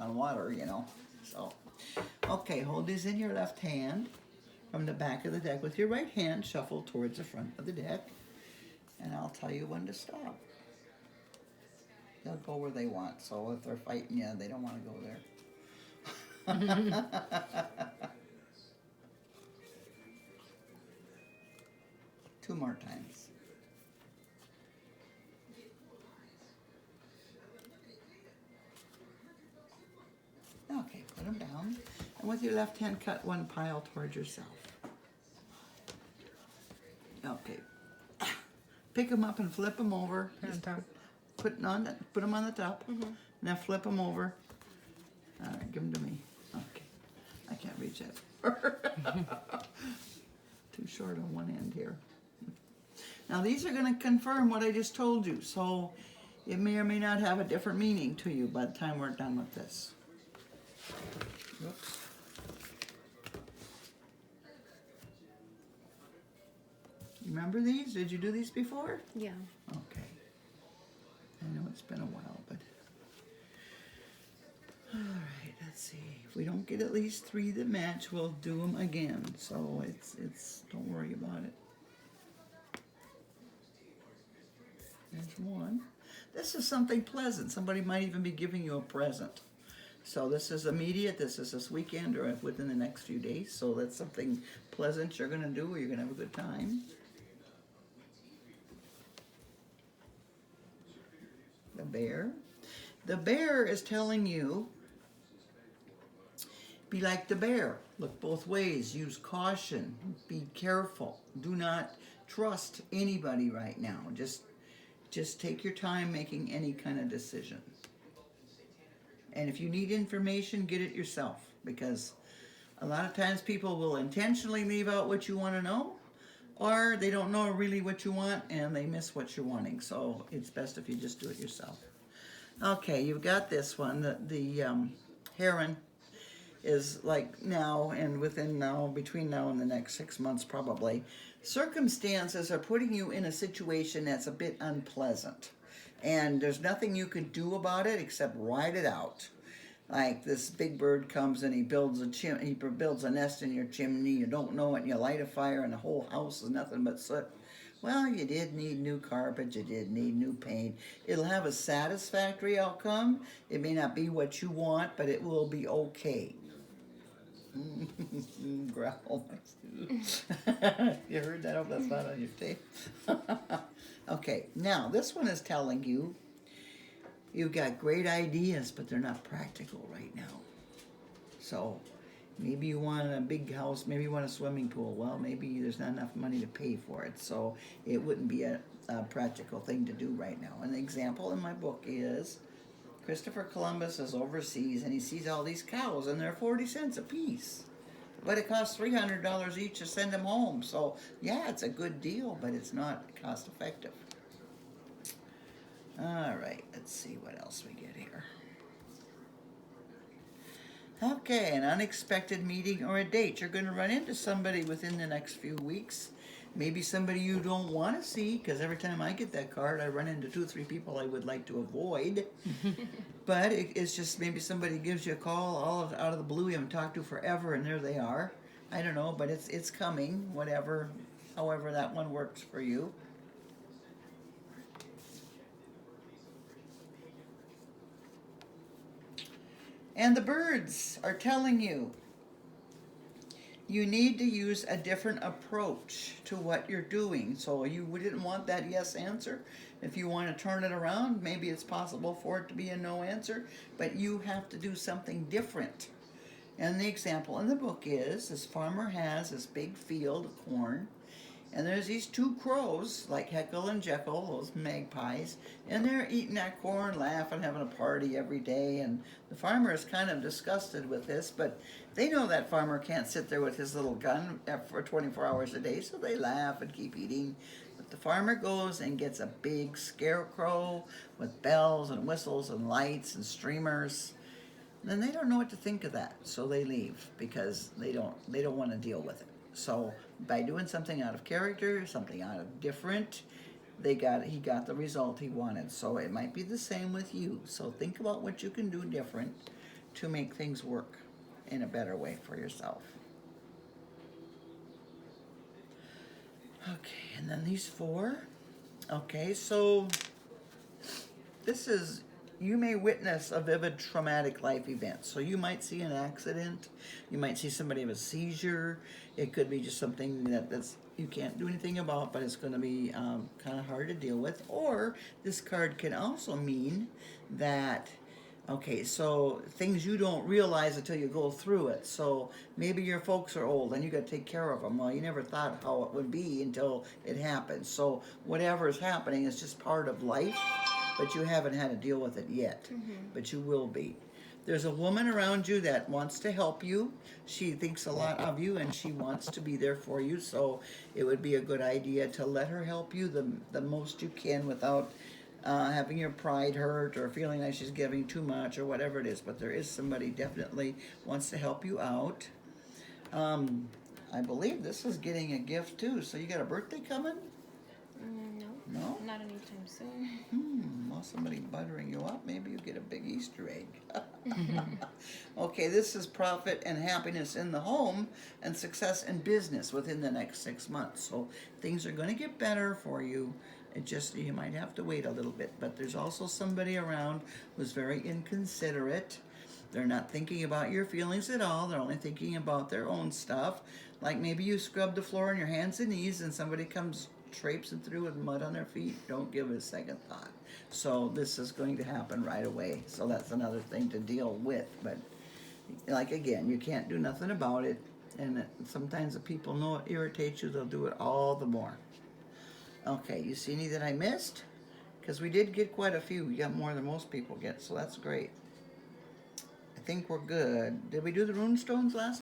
on water, you know. So, okay, hold these in your left hand from the back of the deck. With your right hand, shuffle towards the front of the deck, and I'll tell you when to stop. They'll go where they want, so if they're fighting you, they don't want to go there. Two more times. Okay, put them down. And with your left hand, cut one pile towards yourself. Okay. Pick them up and flip them over. On top. Put them on the top. Now flip them over. All right, give them to me. Okay. I can't reach that. Too short on one end here. Now these are going to confirm what I just told you, so it may or may not have a different meaning to you by the time we're done with this. Oops. Remember these? Did you do these before? Yeah. Okay. I know it's been a while, but... Alright, let's see. If we don't get at least 3 that match, we'll do them again. So it's don't worry about it. There's one. This is something pleasant. Somebody might even be giving you a present. So this is immediate. This is this weekend or within the next few days. So that's something pleasant you're going to do or you're going to have a good time. The bear. The bear is telling you, be like the bear. Look both ways. Use caution. Be careful. Do not trust anybody right now. Just take your time making any kind of decision. And if you need information, get it yourself. Because a lot of times people will intentionally leave out what you want to know, or they don't know really what you want and they miss what you're wanting. So it's best if you just do it yourself. Okay, you've got this one. The heron is like now and within now, between now and the next 6 months probably, circumstances are putting you in a situation that's a bit unpleasant. And there's nothing you can do about it except ride it out. Like this big bird comes and he builds a nest in your chimney, you don't know it, and you light a fire and the whole house is nothing but soot. Well, you did need new carpet, you did need new paint. It'll have a satisfactory outcome. It may not be what you want, but it will be okay. Growl. You heard that? Oh, that's not on your tape. Okay, now this one is telling you you've got great ideas, but they're not practical right now. So maybe you want a big house, maybe you want a swimming pool. Well, maybe there's not enough money to pay for it, so it wouldn't be a practical thing to do right now. An example in my book is Christopher Columbus is overseas and he sees all these cows and they're 40 cents a piece. But it costs $300 each to send them home. So yeah, it's a good deal, but it's not cost effective. All right, let's see what else we get here. Okay, an unexpected meeting or a date. You're going to run into somebody within the next few weeks. Maybe somebody you don't want to see, because every time I get that card, I run into 2 or 3 people I would like to avoid. But it's just maybe somebody gives you a call out of the blue you haven't talked to forever, and there they are. I don't know, but it's coming, whatever, however that one works for you. And the birds are telling you, you need to use a different approach to what you're doing. So you didn't want that yes answer. If you want to turn it around, maybe it's possible for it to be a no answer, but you have to do something different. And the example in the book is, this farmer has this big field of corn, and there's these 2 crows, like Heckle and Jekyll, those magpies, and they're eating that corn, laughing, having a party every day, and the farmer is kind of disgusted with this, but they know that farmer can't sit there with his little gun for 24 hours a day, so they laugh and keep eating. But the farmer goes and gets a big scarecrow with bells and whistles and lights and streamers, and then they don't know what to think of that, so they leave because they don't want to deal with it. So by doing something out of character, something out of different, he got the result he wanted. So it might be the same with you. So think about what you can do different to make things work in a better way for yourself. Okay, and then these 4. Okay, so this is, you may witness a vivid traumatic life event. So you might see an accident, you might see somebody have a seizure. It could be just something that's you can't do anything about, but it's going to be kind of hard to deal with. Or this card can also mean that, okay, so things you don't realize until you go through it. So maybe your folks are old and you got to take care of them. Well, you never thought how it would be until it happens. So whatever is happening is just part of life, but you haven't had to deal with it yet. But you will be. There's a woman around you that wants to help you. She thinks a lot of you and she wants to be there for you. So it would be a good idea to let her help you the most you can without having your pride hurt or feeling like she's giving too much or whatever it is. But there is somebody definitely wants to help you out. I believe this is getting a gift too. So you got a birthday coming? No. No? Not anytime soon. Well, somebody buttering you up. Maybe you get a big Easter egg. Okay, this is profit and happiness in the home and success in business within the next 6 months. So things are going to get better for you. It just, you might have to wait a little bit. But there's also somebody around who's very inconsiderate. They're not thinking about your feelings at all. They're only thinking about their own stuff. Like maybe you scrub the floor on your hands and knees and somebody comes traipsing through with mud on their feet. Don't give it a second thought. So this is going to happen right away. So that's another thing to deal with. But like again, you can't do nothing about it. And sometimes the people know it irritates you. They'll do it all the more. Okay, you see any that I missed? Because we did get quite a few. We got more than most people get, so that's great. I think we're good. Did we do the rune stones last